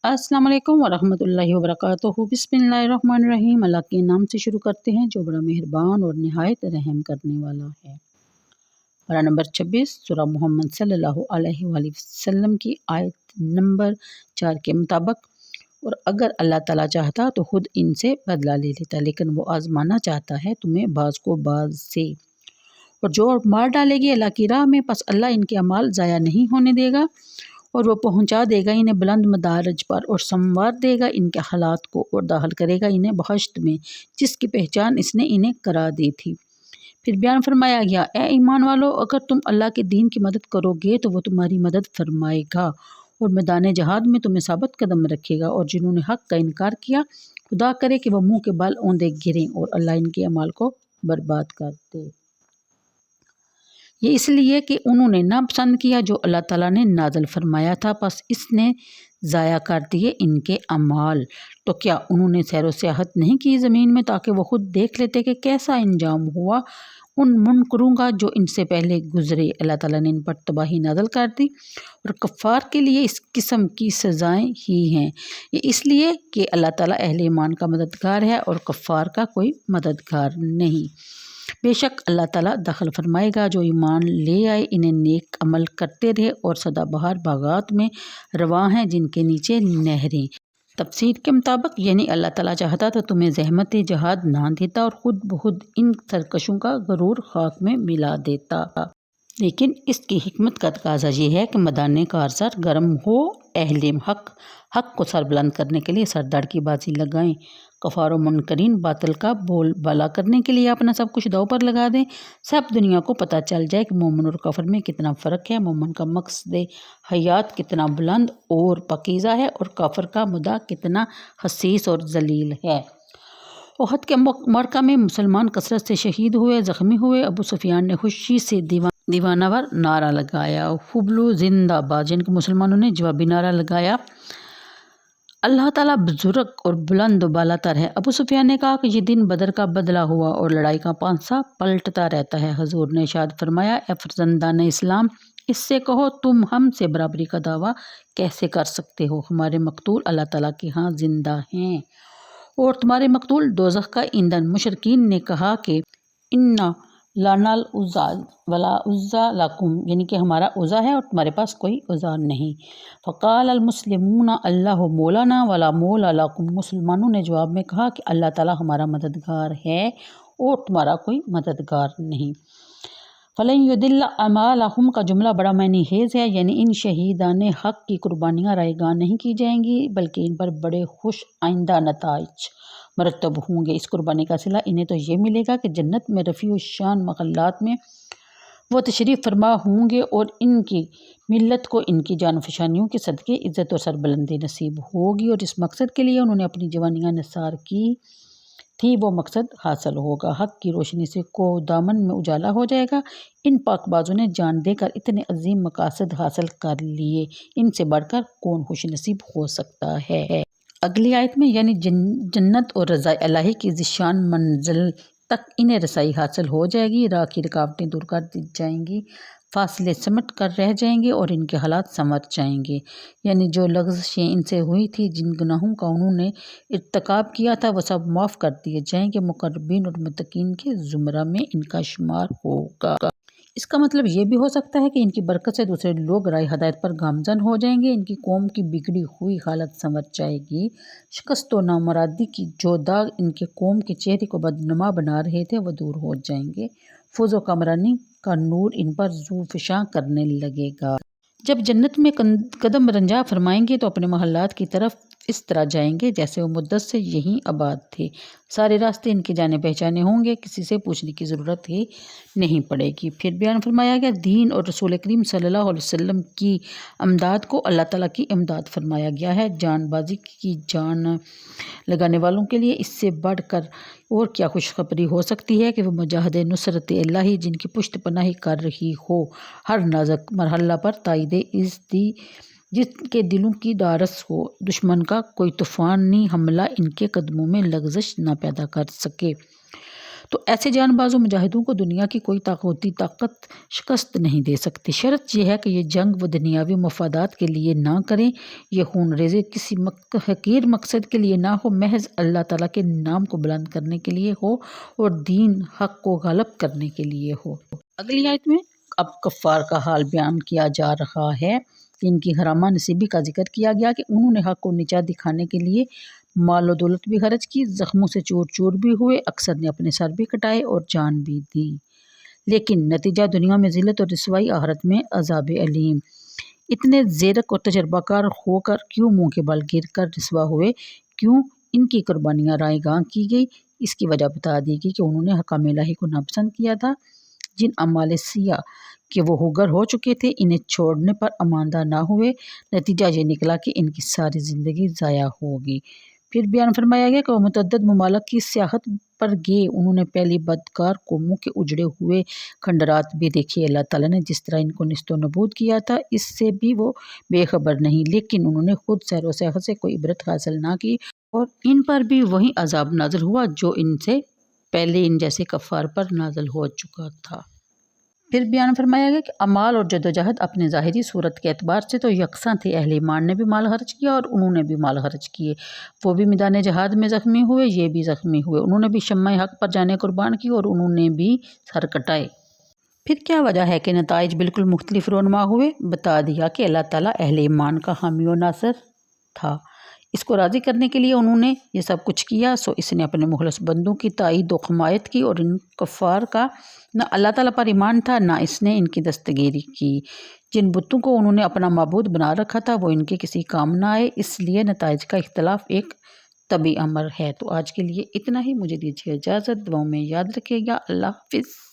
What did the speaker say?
अस्सलाम वालेकुम वरहमतुल्लाहि वबरकातुहू। बिस्मिल्लाहिर्रहमानिर्रहीम। अल्लाह के नाम से शुरू करते हैं जो बड़ा मेहरबान और निहायत रहम करने वाला है। पारा नंबर 26 सूरह मोहम्मद सल्लल्लाहु अलैहि वसल्लम की आयत नंबर 4 के मुताबिक, और अगर अल्लाह ताला चाहता तो खुद इनसे बदला ले लेता, लेकिन वो आजमाना चाहता है तुम्हें बाज को बाज से। और जो मार डालेगी अल्लाह की राह में, बस अल्लाह इनके अमाल ज़ाया नहीं होने देगा और वो पहुंचा देगा इन्हें बुलंद मदारज पर और संवार देगा इनके हालात को और दाखिल करेगा इन्हें बहश्त में जिसकी पहचान इसने इन्हें करा दी थी। फिर बयान फरमाया गया, ए ईमान वालो, अगर तुम अल्लाह के दीन की मदद करोगे तो वो तुम्हारी मदद फरमाएगा और मैदान जहाद में तुम्हें साबित कदम रखेगा। और जिन्होंने हक़ का इनकार किया, खुदा करे कि वह मुँह के बाल औंधे गिरें और अल्लाह इनके अमाल को बर्बाद कर दे। ये इसलिए कि उन्होंने ना पसंद किया जो अल्लाह ताला ने नाज़िल फरमाया था, बस इसने ज़ाया कर दिए इनके अमाल। तो क्या उन्होंने सैर व सियाहत नहीं की ज़मीन में ताकि वो खुद देख लेते कि कैसा इंजाम हुआ उन मुनकरों का जो इनसे पहले गुजरे। अल्लाह ताला ने इन पर तबाही नाज़िल कर दी और कफ़ार के लिए इस किस्म की सज़ाएँ ही हैं। ये इसलिए कि अल्लाह ताला अहले ईमान का मददगार है और कफ़ार का कोई मददगार नहीं। बेशक अल्लाह ताला दखल फरमाएगा जो ईमान ले आए, इन्हें नेक अमल करते रहे और सदाबहार बागात में रवां हैं जिनके नीचे नहरें। तफसीर के मुताबिक यानी अल्लाह ताला चाहता तो तुम्हें ज़हमत जहाद ना देता और ख़ुद बहुद इन सरकशों का गरूर खाक में मिला देता, लेकिन इसकी हिकमत का तकाजा ये है कि मैदान कारसर गर्म हो, अहले हक को सर बुलंद करने के लिए सरदार की बाजी लगाएं, कफ़ार व मुनकरीन बातिल का बोल बाला करने के लिए अपना सब कुछ दाव पर लगा दें। सब दुनिया को पता चल जाए कि मोमिन और काफिर में कितना फ़र्क है, मोमिन का मकसद हयात कितना बुलंद और पकीज़ा है और काफिर का मुद्दा कितना हसीस और जलील है। ओहद के मौक़ा में मुसलमान कसरत से शहीद हुए, ज़ख्मी हुए। अबू सुफियान ने खुशी से दीवानावर नारा लगाया, हुब्लू जिंदाबाद, जिनको मुसलमानों ने जवाबी नारा लगाया, अल्लाह ताला बुजुर्ग और बुलंद बालातर है। अबू सुफियान ने कहा कि ये दिन बदर का बदला हुआ और लड़ाई का पांसा पलटता रहता है। हजूर ने इरशाद फरमाया, ए फर्जंदान इस्लाम, इससे कहो तुम हमसे बराबरी का दावा कैसे कर सकते हो? हमारे मकतूल अल्लाह ताला के यहाँ जिंदा हैं और तुम्हारे मकतूल दोज़ख का ईंधन। मुशरिकीन ने कहा कि इन्ना लानाल उज़्ज़ा वला उज़्ज़ा लकुम, यानी कि हमारा उज़्ज़ा है और तुम्हारे पास कोई उज़्ज़ा नहीं। फ़क़ाल अल मुस्लिमूना अल्लाहु मौलाना वला मौला लकुम, मुसलमानों ने जवाब में कहा कि अल्लाह ताला हमारा मददगार है और तुम्हारा कोई मददगार नहीं। फ़लन युदिल्ला अमालहुम का जुमला बड़ा मानी हेज़ है, यानी इन शहीदान हक़ की कुर्बानियाँ रायगान नहीं की जाएंगी बल्कि इन पर बड़े खुश आइंदा नताइज मरतब होंगे। इस कुर्बानी का सिला इन्हें तो ये मिलेगा कि जन्नत में रफ़ी शान मखल्लात में वो तशरीफ़ फरमा होंगे और इनकी मिल्लत को इनकी जान फशानियों के सदक़े इज़्ज़त और सरबुलंदी नसीब होगी और जिस मकसद के लिए उन्होंने अपनी जवानियाँ निसार की थी वो मकसद हासिल होगा। हक़ की रोशनी से को दामन में उजाला हो जाएगा। इन पाकबाजों ने जान देकर इतने अजीम मकासद हासिल कर लिए, इनसे बढ़कर कौन खुश नसीब हो सकता है। अगली आयत में यानी जन्नत और रज़ा इलाही की ज़िशान मंजिल तक इन्हें रसाई हासिल हो जाएगी। राह की रुकावटें दूर कर दी जाएंगी, फासले सिमट कर रह जाएंगे और इनके हालात संवर जाएंगे। यानी जो लग़ज़शें इनसे हुई थी, जिन गुनाहों का उन्होंने इर्तिकाब किया था, वह सब माफ़ कर दिए जाएंगे। मुक़र्रबीन और मुत्तकीन के ज़ुमरा में इनका शुमार होगा। इसका मतलब ये भी हो सकता है कि इनकी बरकत से दूसरे लोग राह हदायत पर गामज़न हो जाएंगे, इनकी कौम की बिगड़ी हुई हालत संवर जाएगी। शिकस्त और नामुरादी की जो दाग इनके कौम के चेहरे को बदनुमा बना रहे थे वह दूर हो जाएंगे। फौज़ व कामरानी का नूर इन पर ज़ूफ़िशां करने लगेगा। जब जन्नत में कदम रंजा फरमाएंगे तो अपने महल्लात की तरफ इस तरह जाएंगे जैसे वो मुद्दत से यहीं आबाद थे। सारे रास्ते इनके जाने पहचाने होंगे, किसी से पूछने की ज़रूरत ही नहीं पड़ेगी। फिर बयान फरमाया गया, दीन और रसूल करीम सल्लल्लाहु अलैहि वसल्लम की अमदाद को अल्लाह ताला की इमदाद फरमाया गया है। जानबाजी की जान लगाने वालों के लिए इससे बढ़कर और क्या खुशखबरी हो सकती है कि वह मुजाहिद नुसरत इलाही जिनकी पुष्ट पनाही कर रही हो हर नाज़ुक मरहला पर ताईद इज़्ज़ती, जिनके दिलों की दारस हो, दुश्मन का कोई तूफ़ानी हमला इनके कदमों में लग़ज़श न पैदा कर सके। تو ایسے جان بازو مجاہدوں کو دنیا کی کوئی طاقت شکست نہیں دے سکتی۔ شرط یہ ہے کہ یہ جنگ وہ دنیاوی مفادات کے لیے نہ کریں، یہ خون ریزی کسی حقیر مقصد کے لیے نہ ہو، محض اللہ تعالیٰ کے نام کو بلند کرنے کے لیے ہو اور دین حق کو غالب کرنے کے لیے ہو۔ اگلی آیت میں اب کفار کا حال بیان کیا جا رہا ہے کہ ان کی حرامہ نصیبی کا ذکر کیا گیا کہ انہوں نے حق کو نیچا دکھانے کے لیے مال و دولت بھی خرچ کی، زخموں سے چور چور بھی ہوئے، اکثر نے اپنے سر بھی کٹائے اور جان بھی دی، لیکن نتیجہ دنیا میں ذلت اور رسوائی، آخرت میں عذاب علیم۔ اتنے زیرک اور تجربہ کار ہو کر کیوں منہ کے بل گر کر رسوا ہوئے؟ کیوں ان کی قربانیاں رائے گاں کی گئی؟ اس کی وجہ بتا دی گئی کہ انہوں نے حکام الہی کو ناپسند کیا تھا، جن اعمال سیاہ کہ وہ ہوگر ہو چکے تھے، انہیں چھوڑنے پر اماندہ نہ ہوئے، نتیجہ یہ نکلا کہ ان کی ساری زندگی ضائع ہوگی۔ پھر بیان فرمایا گیا کہ وہ متعدد ممالک کی سیاحت پر گئے، انہوں نے پہلی بدکار قوموں کے اجڑے ہوئے کھنڈرات بھی دیکھے۔ اللہ تعالیٰ نے جس طرح ان کو نیست و نابود کیا تھا اس سے بھی وہ بے خبر نہیں، لیکن انہوں نے خود سیر و سیاحت سے کوئی عبرت حاصل نہ کی اور ان پر بھی وہی عذاب نازل ہوا جو ان سے پہلے ان جیسے کفار پر نازل ہو چکا تھا۔ پھر بیان فرمایا گیا کہ اعمال اور جدوجہد اپنے ظاہری صورت کے اعتبار سے تو یکساں تھے، اہل ایمان نے بھی مال خرچ کیا اور انہوں نے بھی مال خرچ کیے، وہ بھی میدان جہاد میں زخمی ہوئے، یہ بھی زخمی ہوئے، انہوں نے بھی شمع حق پر جانیں قربان کی اور انہوں نے بھی سر کٹائے۔ پھر کیا وجہ ہے کہ نتائج بالکل مختلف رونما ہوئے؟ بتا دیا کہ اللہ تعالیٰ اہل ایمان کا حامی و ناصر تھا، اس کو راضی کرنے کے لیے انہوں نے یہ سب کچھ کیا، سو اس نے اپنے مخلص بندوں کی تائید و حمایت کی، اور ان کفار کا نہ اللہ تعالیٰ پر ایمان تھا نہ اس نے ان کی دستگیری کی۔ جن بتوں کو انہوں نے اپنا معبود بنا رکھا تھا وہ ان کے کسی کام نہ آئے، اس لیے نتائج کا اختلاف ایک طبعی امر ہے۔ تو آج کے لیے اتنا ہی، مجھے دیجیے اجازت، دعاؤں میں یاد رکھیے گا۔ اللہ حافظ۔